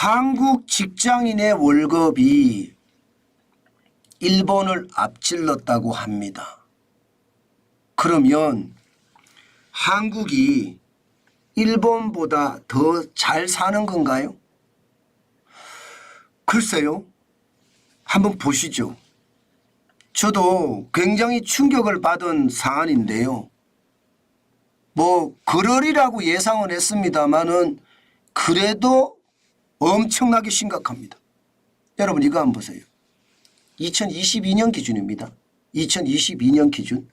한국 직장인의 월급이 일본을 앞질렀다고 합니다. 그러면 한국이 일본보다 더 잘 사는 건가요? 글쎄요. 한번 보시죠. 저도 굉장히 충격을 받은 사안인데요. 뭐 그러리라고 예상은 했습니다마는 그래도 엄청나게 심각합니다. 여러분 이거 한번 보세요. 2022년 기준입니다. 2022년 기준.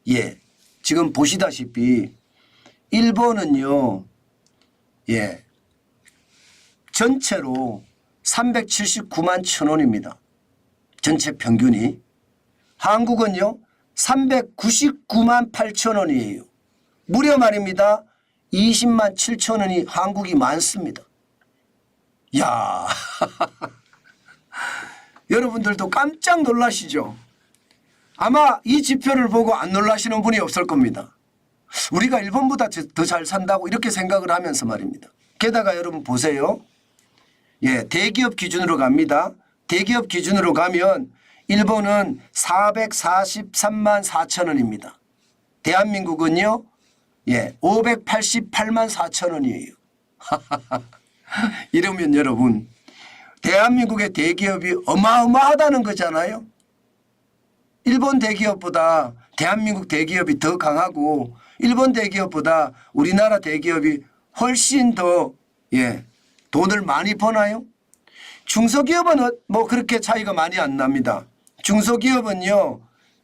예, 지금 보시다시피 일본은요. 예, 전체로 379만 1,000원입니다. 전체 평균이. 한국은요 399만 8,000원이에요. 무려 말입니다. 20만 7,000원이 한국이 많습니다. 야, 여러분들도 깜짝 놀라시죠? 아마 이 지표를 보고 안 놀라시는 분이 없을 겁니다. 우리가 일본보다 더 잘 산다고 이렇게 생각을 하면서 말입니다. 게다가 여러분 보세요. 예, 대기업 기준으로 갑니다. 대기업 기준으로 가면 일본은 443만 4천원입니다. 대한민국은요, 예, 588만 4천원이에요. 이러면 여러분, 대한민국의 대기업이 어마어마하다는 거잖아요. 일본 대기업보다 대한민국 대기업이 더 강하고 일본 대기업보다 우리나라 대기업이 훨씬 더 예, 돈을 많이 버나요? 중소기업은 뭐 그렇게 차이가 많이 안 납니다. 중소기업은요.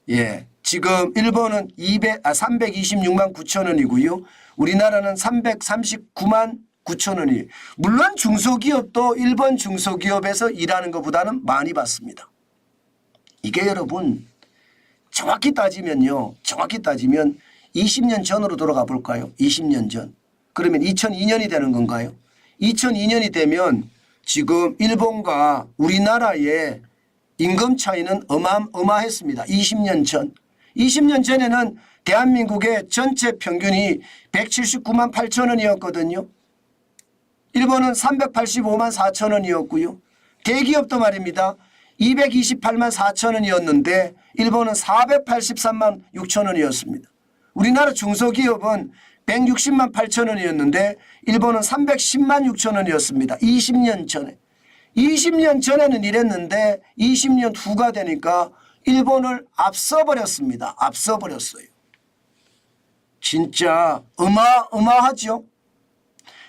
예, 지금 일본은 326만 9천원이고요. 우리나라는 339만 9천원이에요. 물론 중소기업도 일본 중소기업에서 일하는 것보다는 많이 받습니다. 이게 여러분 정확히 따지면요. 정확히 따지면 20년 전으로 돌아가 볼까요? 20년 전. 그러면 2002년이 되는 건가요? 2002년이 되면 지금 일본과 우리나라의 임금 차이는 어마어마했습니다. 20년 전. 20년 전에는 대한민국의 전체 평균이 179만 8천원이었거든요. 일본은 385만 4천원이었고요. 대기업도 말입니다. 228만 4천원이었는데 일본은 483만 6천원이었습니다. 우리나라 중소기업은 160만 8천원이었는데 일본은 310만 6천원이었습니다. 20년 전에. 20년 전에는 이랬는데 20년 후가 되니까 일본을 앞서버렸습니다. 앞서버렸어요. 진짜 어마어마하죠.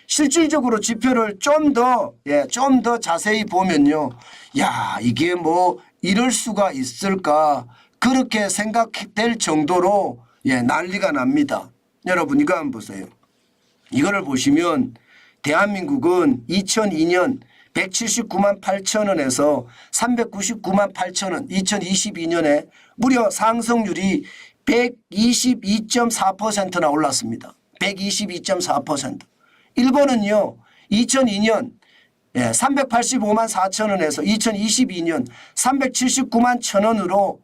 실질적으로 지표를 좀 더 자세히 보면요. 야, 이게 뭐 이럴 수가 있을까 그렇게 생각될 정도로 난리가 납니다. 여러분 이거 한번 보세요. 이거를 보시면 대한민국은 2002년 179만 8천원에서 399만 8천원 2022년에 무려 상승률이 122.4%나 올랐습니다. 122.4%. 일본은요 2002년 385만 4천원에서 2022년 379만 1천원으로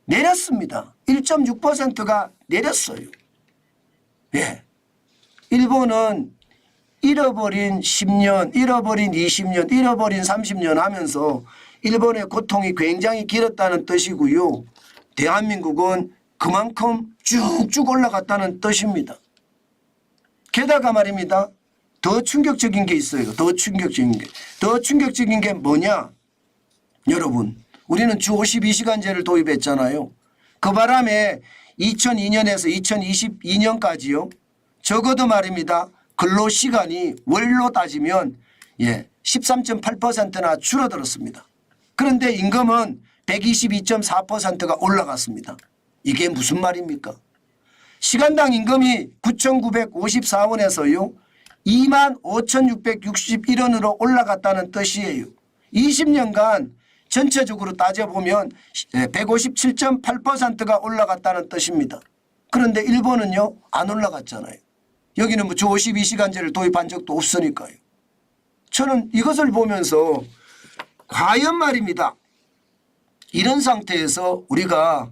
내렸습니다. 1.6%가 내렸어요. 예. 일본은 잃어버린 10년, 잃어버린 20년, 잃어버린 30년 하면서 일본의 고통이 굉장히 길었다는 뜻이고요. 대한민국은 그만큼 쭉쭉 올라갔다는 뜻입니다. 게다가 말입니다. 더 충격적인 게 있어요. 더 충격적인 게. 더 충격적인 게 뭐냐? 여러분, 우리는 주 52시간제를 도입했잖아요. 그 바람에 2002년에서 2022년까지요. 적어도 말입니다. 근로시간이 월로 따지면 13.8%나 줄어들었습니다. 그런데 임금은 122.4%가 올라갔습니다. 이게 무슨 말입니까? 시간당 임금이 9,954원에서요. 25,661원으로 올라갔다는 뜻이에요. 20년간 전체적으로 따져보면 157.8%가 올라갔다는 뜻입니다. 그런데 일본은요 안 올라갔잖아요. 여기는 뭐 주 52시간제를 도입한 적도 없으니까요. 저는 이것을 보면서 과연 말입니다. 이런 상태에서 우리가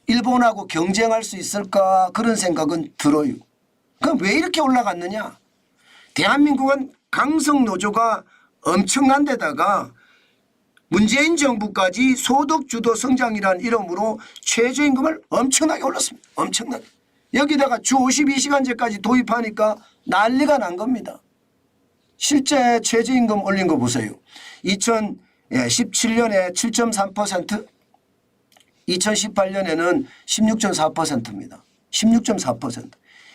일본하고 경쟁할 수 있을까 그런 생각은 들어요. 그럼 왜 이렇게 올라갔느냐? 대한민국은 강성노조가 엄청난 데다가 문재인 정부까지 소득주도 성장이라는 이름으로 최저임금을 엄청나게 올렸습니다. 엄청나게. 여기다가 주 52시간제까지 도입하니까 난리가 난 겁니다. 실제 최저임금 올린 거 보세요. 2017년에 7.3%, 2018년에는 16.4%입니다. 16.4%.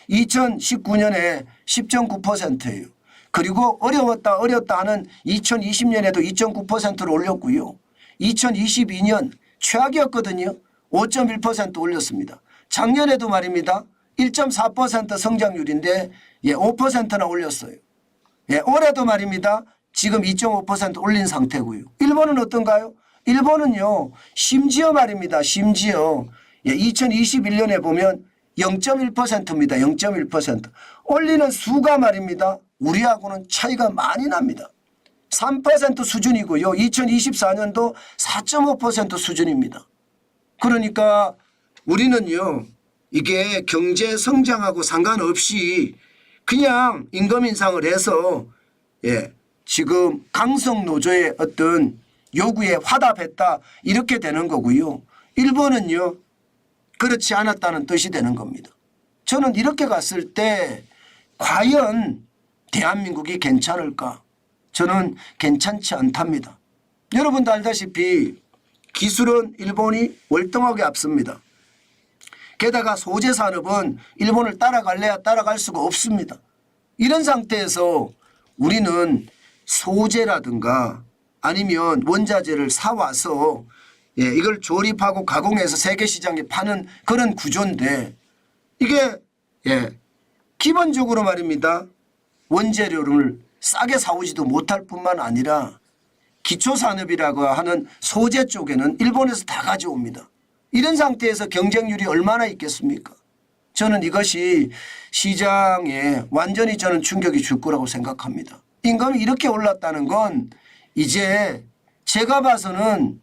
2019년에 10.9%예요. 그리고 어려웠다 하는 2020년에도 2.9%를 올렸고요. 2022년 최악이었거든요. 5.1% 올렸습니다. 작년에도 말입니다. 1.4% 성장률인데 5%나 올렸어요. 올해도 말입니다. 지금 2.5% 올린 상태고요. 일본은 어떤가요? 일본은요. 심지어 말입니다. 심지어 2021년에 보면 0.1%입니다. 0.1%. 올리는 수가 말입니다. 우리하고는 차이가 많이 납니다. 3% 수준이고요. 2024년도 4.5% 수준입니다. 그러니까 우리는요. 이게 경제 성장하고 상관없이 그냥 임금 인상을 해서 지금 강성노조의 어떤 요구에 화답했다 이렇게 되는 거고요. 일본은요. 그렇지 않았다는 뜻이 되는 겁니다. 저는 이렇게 갔을 때 과연 대한민국이 괜찮을까? 저는 괜찮지 않답니다. 여러분도 알다시피 기술은 일본이 월등하게 앞섭니다. 게다가 소재 산업은 일본을 따라갈래야 따라갈 수가 없습니다. 이런 상태에서 우리는 소재라든가 아니면 원자재를 사와서 이걸 조립하고 가공해서 세계 시장에 파는 그런 구조인데 이게 기본적으로 말입니다. 원재료를 싸게 사오지도 못할 뿐만 아니라 기초산업이라고 하는 소재 쪽에는 일본에서 다 가져옵니다. 이런 상태에서 경쟁률이 얼마나 있겠습니까? 저는 이것이 시장에 완전히 저는 충격이 줄 거라고 생각합니다. 임금이 이렇게 올랐다는 건 이제 제가 봐서는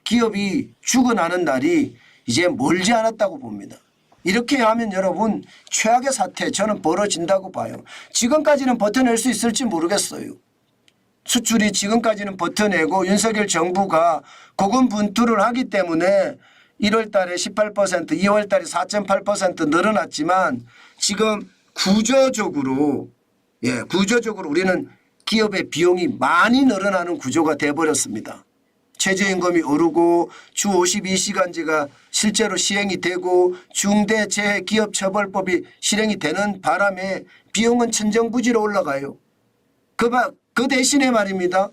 기업이 죽어나는 날이 이제 멀지 않았다고 봅니다. 이렇게 하면 여러분 최악의 사태 저는 벌어진다고 봐요. 지금까지는 버텨낼 수 있을지 모르겠어요. 수출이 지금까지는 버텨내고 윤석열 정부가 고군분투를 하기 때문에 1월 달에 18%, 2월 달에 4.8% 늘어났지만 지금 구조적으로 우리는 기업의 비용이 많이 늘어나는 구조가 돼버렸습니다. 최저임금이 오르고 주 52시간제가 실제로 시행이 되고 중대재해기업처벌법이 실행이 되는 바람에 비용은 천정부지로 올라가요. 그 대신에 말입니다.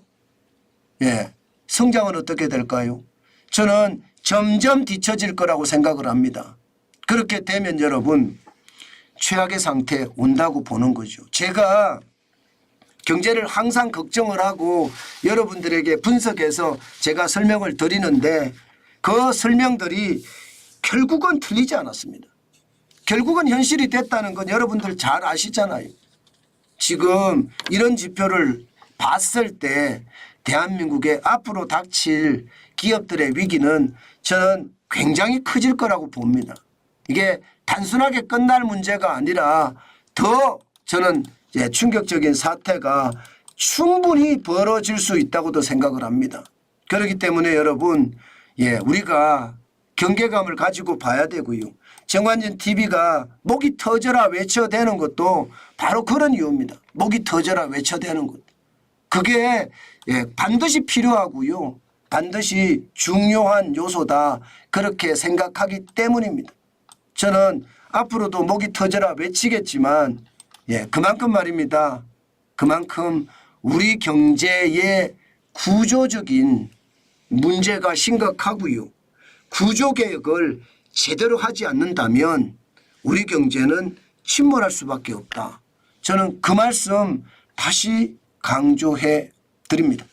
성장은 어떻게 될까요? 저는 점점 뒤처질 거라고 생각을 합니다. 그렇게 되면 여러분 최악의 상태에 온다고 보는 거죠. 제가 경제를 항상 걱정을 하고 여러분들에게 분석해서 제가 설명을 드리는데 그 설명들이 결국은 틀리지 않았습니다. 결국은 현실이 됐다는 건 여러분들 잘 아시잖아요. 지금 이런 지표를 봤을 때 대한민국에 앞으로 닥칠 기업들의 위기는 저는 굉장히 커질 거라고 봅니다. 이게 단순하게 끝날 문제가 아니라 더 저는 충격적인 사태가 충분히 벌어질 수 있다고도 생각을 합니다. 그렇기 때문에 여러분 우리가 경계감을 가지고 봐야 되고요. 정관진 TV가 목이 터져라 외쳐대는 것도 바로 그런 이유입니다. 목이 터져라 외쳐대는 것. 그게 반드시 필요하고요. 반드시 중요한 요소다 그렇게 생각하기 때문입니다. 저는 앞으로도 목이 터져라 외치겠지만 그만큼 말입니다. 그만큼 우리 경제의 구조적인 문제가 심각하고요. 구조개혁을 제대로 하지 않는다면 우리 경제는 침몰할 수밖에 없다. 저는 그 말씀 다시 강조해 드립니다.